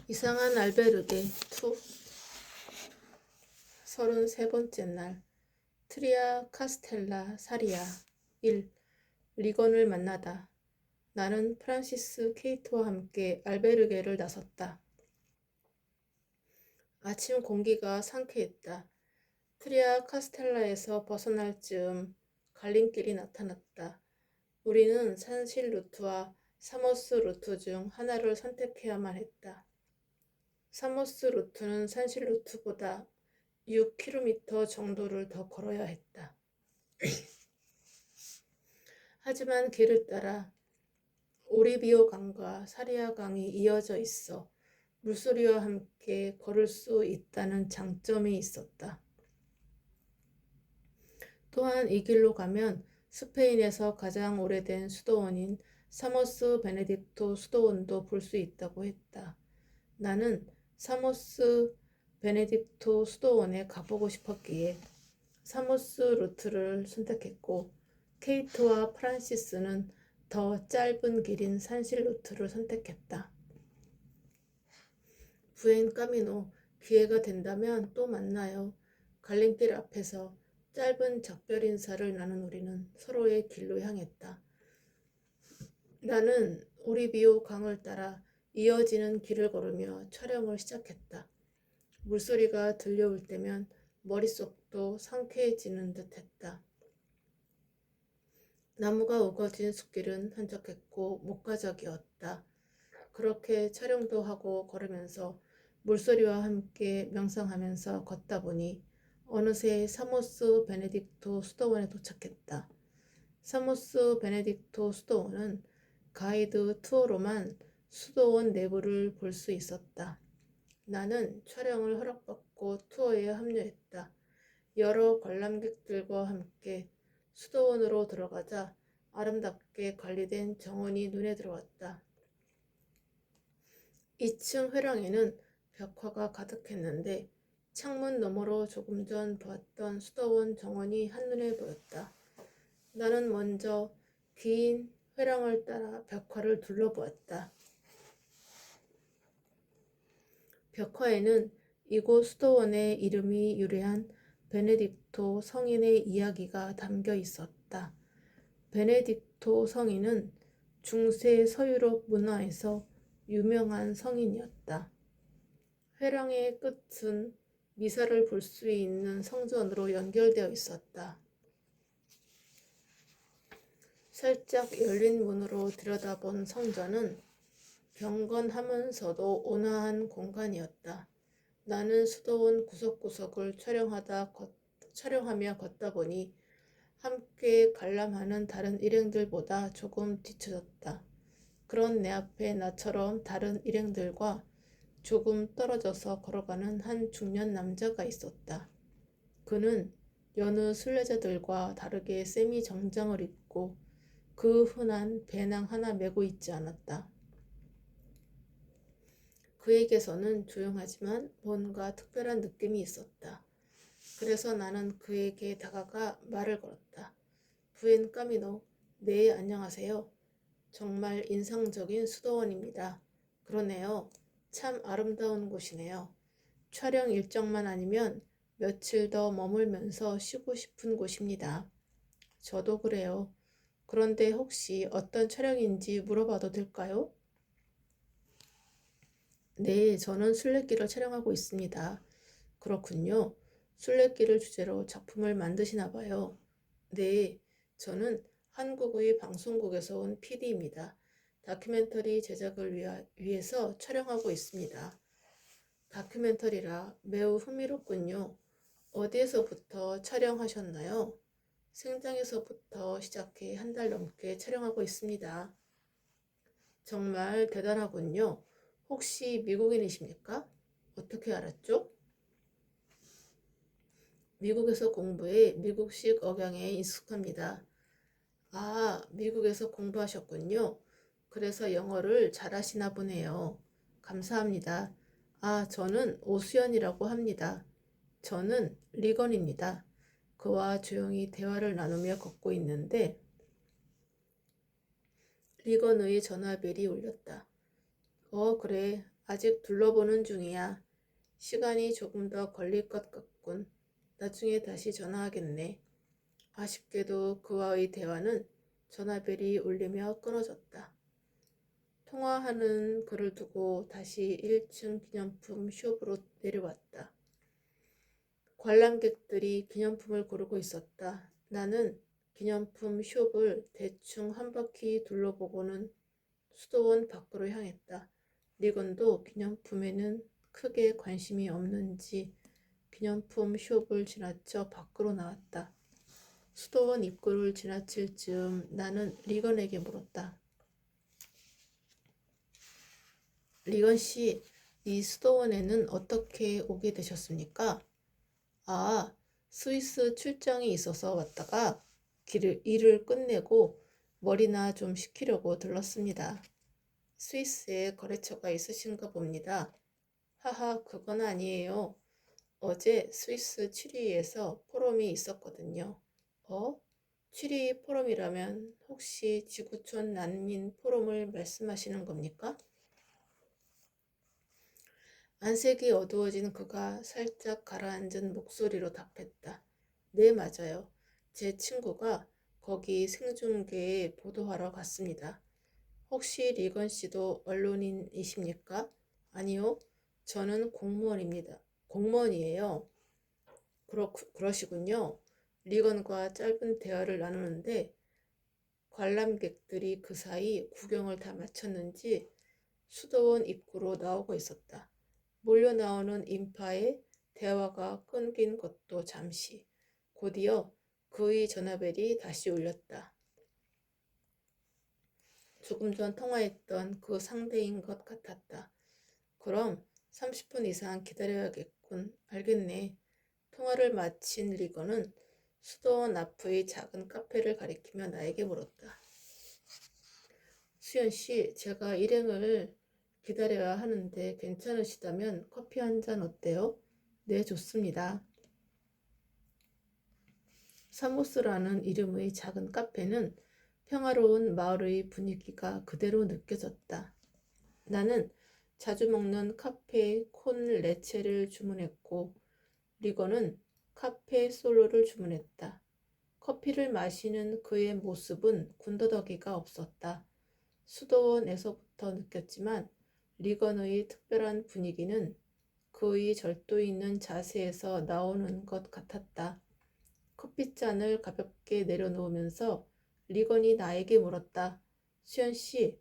이상한 알베르게 2 33번째 날 트리아 카스텔라 사리아 1. 리건을 만나다. 나는 프란시스 케이트와 함께 알베르게를 나섰다. 아침 공기가 상쾌했다. 트리아 카스텔라에서 벗어날 즈음 갈림길이 나타났다. 우리는 산실 루트와 사모스 루트 중 하나를 선택해야만 했다. 사모스 루트는 산실 루트보다 6km 정도를 더 걸어야 했다. 하지만 길을 따라 오리비오 강과 사리아 강이 이어져 있어 물소리와 함께 걸을 수 있다는 장점이 있었다. 또한 이 길로 가면 스페인에서 가장 오래된 수도원인 사모스 베네딕토 수도원도 볼 수 있다고 했다. 나는 사모스 베네딕토 수도원에 가보고 싶었기에 사모스 루트를 선택했고, 케이트와 프란시스는 더 짧은 길인 산실 루트를 선택했다. 부엔 까미노, 기회가 된다면 또 만나요. 갈림길 앞에서 짧은 작별 인사를 나눈 우리는 서로의 길로 향했다. 나는 오리비오 강을 따라 이어지는 길을 걸으며 촬영을 시작했다. 물소리가 들려올 때면 머릿속도 상쾌해지는 듯했다. 나무가 우거진 숲길은 한적했고 목가적이었다. 그렇게 촬영도 하고 걸으면서 물소리와 함께 명상하면서 걷다 보니 어느새 사모스 베네딕토 수도원에 도착했다. 사모스 베네딕토 수도원은 가이드 투어로만 수도원 내부를 볼 수 있었다. 나는 촬영을 허락받고 투어에 합류했다. 여러 관람객들과 함께 수도원으로 들어가자 아름답게 관리된 정원이 눈에 들어왔다. 2층 회랑에는 벽화가 가득했는데 창문 너머로 조금 전 보았던 수도원 정원이 한눈에 보였다. 나는 먼저 긴 회랑을 따라 벽화를 둘러보았다. 벽화에는 이곳 수도원의 이름이 유래한 베네딕토 성인의 이야기가 담겨 있었다. 베네딕토 성인은 중세 서유럽 문화에서 유명한 성인이었다. 회랑의 끝은 미사를 볼 수 있는 성전으로 연결되어 있었다. 살짝 열린 문으로 들여다본 성전은 경건하면서도 온화한 공간이었다. 나는 수도원 구석구석을 촬영하며 걷다 보니 함께 관람하는 다른 일행들보다 조금 뒤처졌다. 그런 내 앞에 나처럼 다른 일행들과 조금 떨어져서 걸어가는 한 중년 남자가 있었다. 그는 여느 순례자들과 다르게 세미 정장을 입고 그 흔한 배낭 하나 메고 있지 않았다. 그에게서는 조용하지만 뭔가 특별한 느낌이 있었다. 그래서 나는 그에게 다가가 말을 걸었다. 부엔 까미노, 네, 안녕하세요. 정말 인상적인 수도원입니다. 그러네요. 참 아름다운 곳이네요. 촬영 일정만 아니면 며칠 더 머물면서 쉬고 싶은 곳입니다. 저도 그래요. 그런데 혹시 어떤 촬영인지 물어봐도 될까요? 네, 저는 순례길을 촬영하고 있습니다. 그렇군요. 순례길을 주제로 작품을 만드시나 봐요. 네, 저는 한국의 방송국에서 온 PD입니다. 다큐멘터리 제작을 위해서 촬영하고 있습니다. 다큐멘터리라 매우 흥미롭군요. 어디에서부터 촬영하셨나요? 생장에서부터 시작해 한 달 넘게 촬영하고 있습니다. 정말 대단하군요. 혹시 미국인이십니까? 어떻게 알았죠? 미국에서 공부해 미국식 억양에 익숙합니다. 아, 미국에서 공부하셨군요. 그래서 영어를 잘하시나 보네요. 감사합니다. 아, 저는 오수연이라고 합니다. 저는 리건입니다. 그와 조용히 대화를 나누며 걷고 있는데 리건의 전화벨이 울렸다. 그래. 아직 둘러보는 중이야. 시간이 조금 더 걸릴 것 같군. 나중에 다시 전화하겠네. 아쉽게도 그와의 대화는 전화벨이 울리며 끊어졌다. 통화하는 그를 두고 다시 1층 기념품 숍으로 내려왔다. 관람객들이 기념품을 고르고 있었다. 나는 기념품 숍을 대충 한 바퀴 둘러보고는 수도원 밖으로 향했다. 리건도 기념품에는 크게 관심이 없는지 기념품 숍을 지나쳐 밖으로 나왔다. 수도원 입구를 지나칠 즈음 나는 리건에게 물었다. 리건 씨, 이 수도원에는 어떻게 오게 되셨습니까? 아, 스위스 출장이 있어서 왔다가 일을 끝내고 머리나 좀 식히려고 들렀습니다. 스위스에 거래처가 있으신가 봅니다. 하하, 그건 아니에요. 어제 스위스 취리히에서 포럼이 있었거든요. 취리히 포럼이라면 혹시 지구촌 난민 포럼을 말씀하시는 겁니까? 안색이 어두워진 그가 살짝 가라앉은 목소리로 답했다. 네, 맞아요. 제 친구가 거기 생중계에 보도하러 갔습니다. 혹시 리건 씨도 언론인이십니까? 아니요. 저는 공무원입니다. 공무원이에요. 그러시군요. 리건과 짧은 대화를 나누는데 관람객들이 그 사이 구경을 다 마쳤는지 수도원 입구로 나오고 있었다. 몰려 나오는 인파에 대화가 끊긴 것도 잠시. 곧이어 그의 전화벨이 다시 울렸다. 조금 전 통화했던 그 상대인 것 같았다. 그럼 30분 이상 기다려야겠군. 알겠네. 통화를 마친 리건은 수도원 앞의 작은 카페를 가리키며 나에게 물었다. 수연 씨, 제가 일행을 기다려야 하는데 괜찮으시다면 커피 한 잔 어때요? 네, 좋습니다. 사모스라는 이름의 작은 카페는 평화로운 마을의 분위기가 그대로 느껴졌다. 나는 자주 먹는 카페 콘 레체를 주문했고 리건은 카페 솔로를 주문했다. 커피를 마시는 그의 모습은 군더더기가 없었다. 수도원에서부터 느꼈지만 리건의 특별한 분위기는 그의 절도 있는 자세에서 나오는 것 같았다. 커피잔을 가볍게 내려놓으면서 리건이 나에게 물었다. 수연 씨,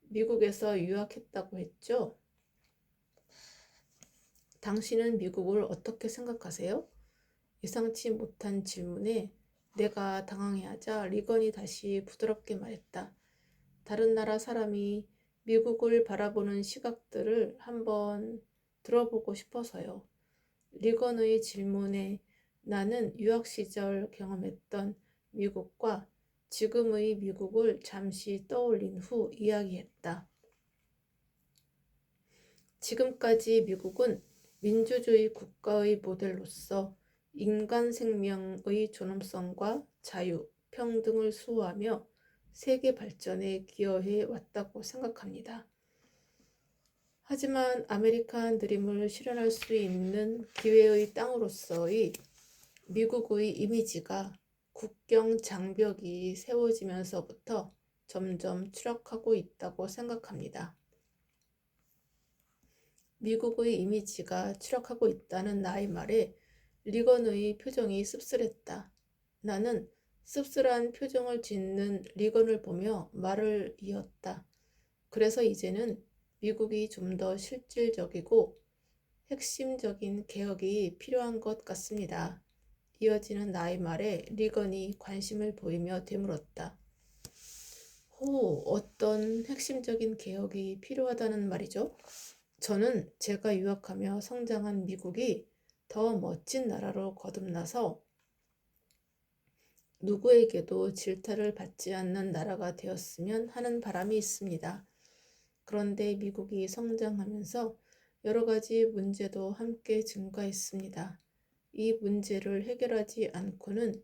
미국에서 유학했다고 했죠? 당신은 미국을 어떻게 생각하세요? 예상치 못한 질문에 내가 당황해하자 리건이 다시 부드럽게 말했다. 다른 나라 사람이 미국을 바라보는 시각들을 한번 들어보고 싶어서요. 리건의 질문에 나는 유학 시절 경험했던 미국과 지금의 미국을 잠시 떠올린 후 이야기했다. 지금까지 미국은 민주주의 국가의 모델로서 인간 생명의 존엄성과 자유, 평등을 수호하며 세계 발전에 기여해 왔다고 생각합니다. 하지만 아메리칸 드림을 실현할 수 있는 기회의 땅으로서의 미국의 이미지가 국경 장벽이 세워지면서부터 점점 추락하고 있다고 생각합니다. 미국의 이미지가 추락하고 있다는 나의 말에 리건의 표정이 씁쓸했다. 나는 씁쓸한 표정을 짓는 리건을 보며 말을 이었다. 그래서 이제는 미국이 좀 더 실질적이고 핵심적인 개혁이 필요한 것 같습니다. 이어지는 나의 말에 리건이 관심을 보이며 되물었다. 어떤 핵심적인 개혁이 필요하다는 말이죠? 저는 제가 유학하며 성장한 미국이 더 멋진 나라로 거듭나서 누구에게도 질타를 받지 않는 나라가 되었으면 하는 바람이 있습니다. 그런데 미국이 성장하면서 여러 가지 문제도 함께 증가했습니다. 이 문제를 해결하지 않고는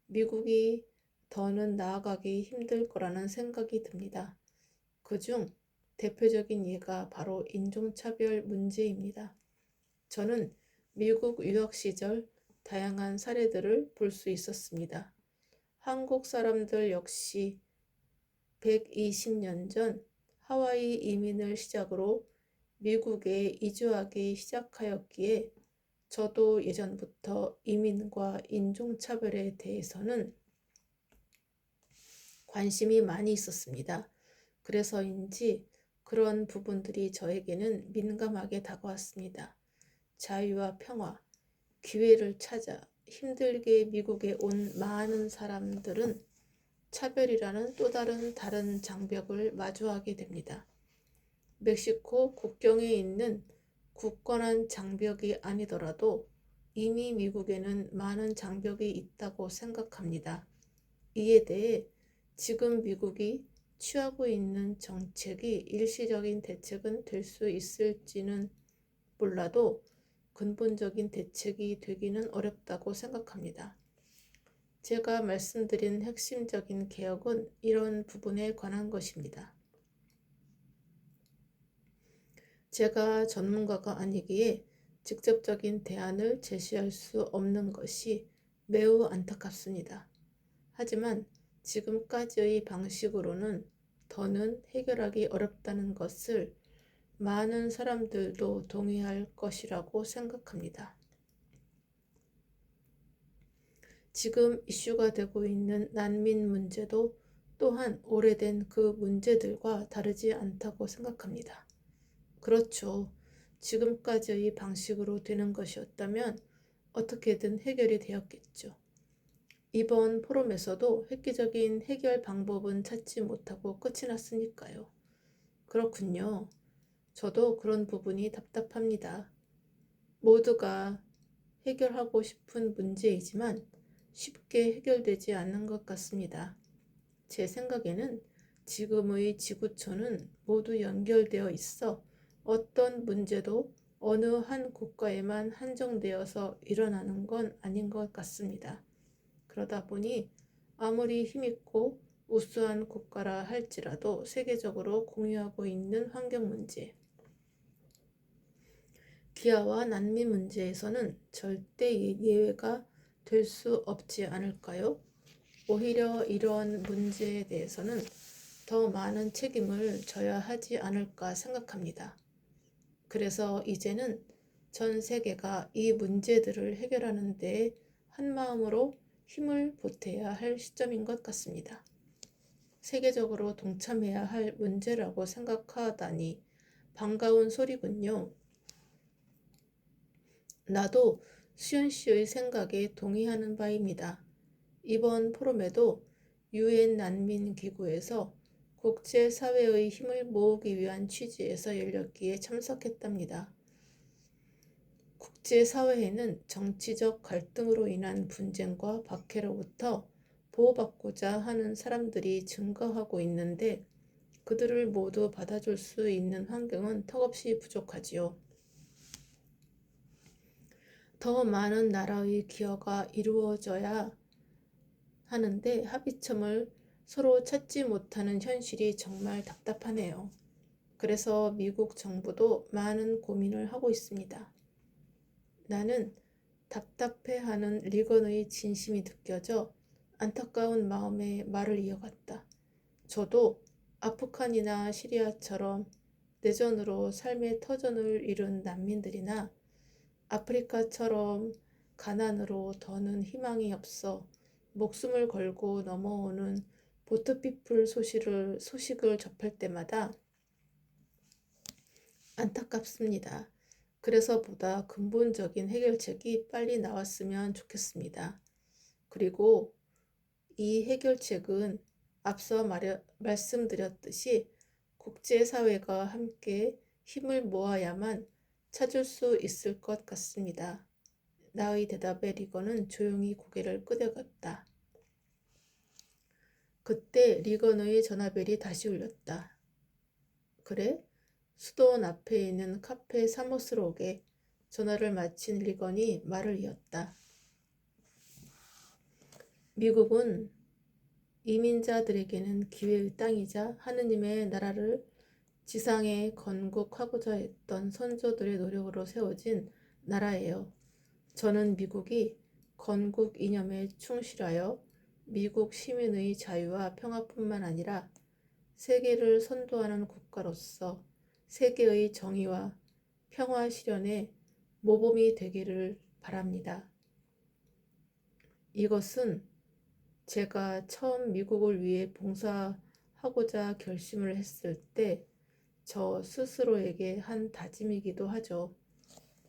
미국이 더는 나아가기 힘들 거라는 생각이 듭니다. 그중 대표적인 예가 바로 인종차별 문제입니다. 저는 미국 유학 시절 다양한 사례들을 볼 수 있었습니다. 한국 사람들 역시 120년 전 하와이 이민을 시작으로 미국에 이주하기 시작하였기에 저도 예전부터 이민과 인종차별에 대해서는 관심이 많이 있었습니다. 그래서인지 그런 부분들이 저에게는 민감하게 다가왔습니다. 자유와 평화, 기회를 찾아 힘들게 미국에 온 많은 사람들은 차별이라는 또 다른 장벽을 마주하게 됩니다. 멕시코 국경에 있는 굳건한 장벽이 아니더라도 이미 미국에는 많은 장벽이 있다고 생각합니다. 이에 대해 지금 미국이 취하고 있는 정책이 일시적인 대책은 될 수 있을지는 몰라도 근본적인 대책이 되기는 어렵다고 생각합니다. 제가 말씀드린 핵심적인 개혁은 이런 부분에 관한 것입니다. 제가 전문가가 아니기에 직접적인 대안을 제시할 수 없는 것이 매우 안타깝습니다. 하지만 지금까지의 방식으로는 더는 해결하기 어렵다는 것을 많은 사람들도 동의할 것이라고 생각합니다. 지금 이슈가 되고 있는 난민 문제도 또한 오래된 그 문제들과 다르지 않다고 생각합니다. 그렇죠. 지금까지의 방식으로 되는 것이었다면 어떻게든 해결이 되었겠죠. 이번 포럼에서도 획기적인 해결 방법은 찾지 못하고 끝이 났으니까요. 그렇군요. 저도 그런 부분이 답답합니다. 모두가 해결하고 싶은 문제이지만 쉽게 해결되지 않는 것 같습니다. 제 생각에는 지금의 지구촌은 모두 연결되어 있어 어떤 문제도 어느 한 국가에만 한정되어서 일어나는 건 아닌 것 같습니다. 그러다 보니 아무리 힘있고 우수한 국가라 할지라도 세계적으로 공유하고 있는 환경 문제, 기아와 난민 문제에서는 절대 예외가 될 수 없지 않을까요? 오히려 이런 문제에 대해서는 더 많은 책임을 져야 하지 않을까 생각합니다. 그래서 이제는 전 세계가 이 문제들을 해결하는 데 한마음으로 힘을 보태야 할 시점인 것 같습니다. 세계적으로 동참해야 할 문제라고 생각하다니 반가운 소리군요. 나도 수연 씨의 생각에 동의하는 바입니다. 이번 포럼에도 UN 난민기구에서 국제사회의 힘을 모으기 위한 취지에서 열렸기에 참석했답니다. 국제사회에는 정치적 갈등으로 인한 분쟁과 박해로부터 보호받고자 하는 사람들이 증가하고 있는데 그들을 모두 받아줄 수 있는 환경은 턱없이 부족하지요. 더 많은 나라의 기여가 이루어져야 하는데 합의점을 서로 찾지 못하는 현실이 정말 답답하네요. 그래서 미국 정부도 많은 고민을 하고 있습니다. 나는 답답해하는 리건의 진심이 느껴져 안타까운 마음에 말을 이어갔다. 저도 아프간이나 시리아처럼 내전으로 삶의 터전을 잃은 난민들이나 아프리카처럼 가난으로 더는 희망이 없어 목숨을 걸고 넘어오는 보트피플 소식을 접할 때마다 안타깝습니다. 그래서 보다 근본적인 해결책이 빨리 나왔으면 좋겠습니다. 그리고 이 해결책은 앞서 말씀드렸듯이 국제사회가 함께 힘을 모아야만 찾을 수 있을 것 같습니다. 나의 대답에 리건은 조용히 고개를 끄덕였다. 그때 리건의 전화벨이 다시 울렸다. 그래? 수도원 앞에 있는 카페 사무스로 오게. 전화를 마친 리건이 말을 이었다. 미국은 이민자들에게는 기회의 땅이자 하느님의 나라를 지상에 건국하고자 했던 선조들의 노력으로 세워진 나라예요. 저는 미국이 건국 이념에 충실하여 미국 시민의 자유와 평화뿐만 아니라 세계를 선도하는 국가로서 세계의 정의와 평화 실현에 모범이 되기를 바랍니다. 이것은 제가 처음 미국을 위해 봉사하고자 결심을 했을 때 저 스스로에게 한 다짐이기도 하죠.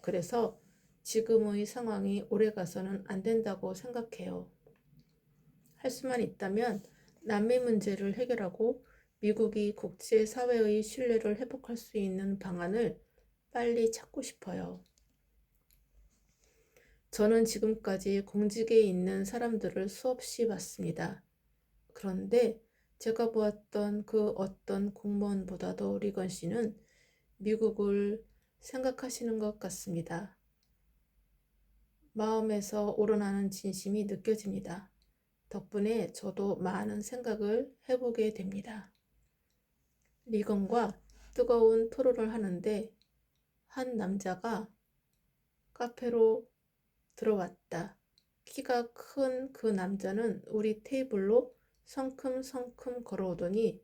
그래서 지금의 상황이 오래가서는 안 된다고 생각해요. 할 수만 있다면 남미 문제를 해결하고 미국이 국제사회의 신뢰를 회복할 수 있는 방안을 빨리 찾고 싶어요. 저는 지금까지 공직에 있는 사람들을 수없이 봤습니다. 그런데 제가 보았던 그 어떤 공무원보다도 리건 씨는 미국을 생각하시는 것 같습니다. 마음에서 우러나는 진심이 느껴집니다. 덕분에 저도 많은 생각을 해보게 됩니다. 리건과 뜨거운 토론을 하는데 한 남자가 카페로 들어왔다. 키가 큰 그 남자는 우리 테이블로 성큼성큼 걸어오더니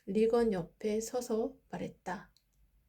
리건 옆에 서서 말했다.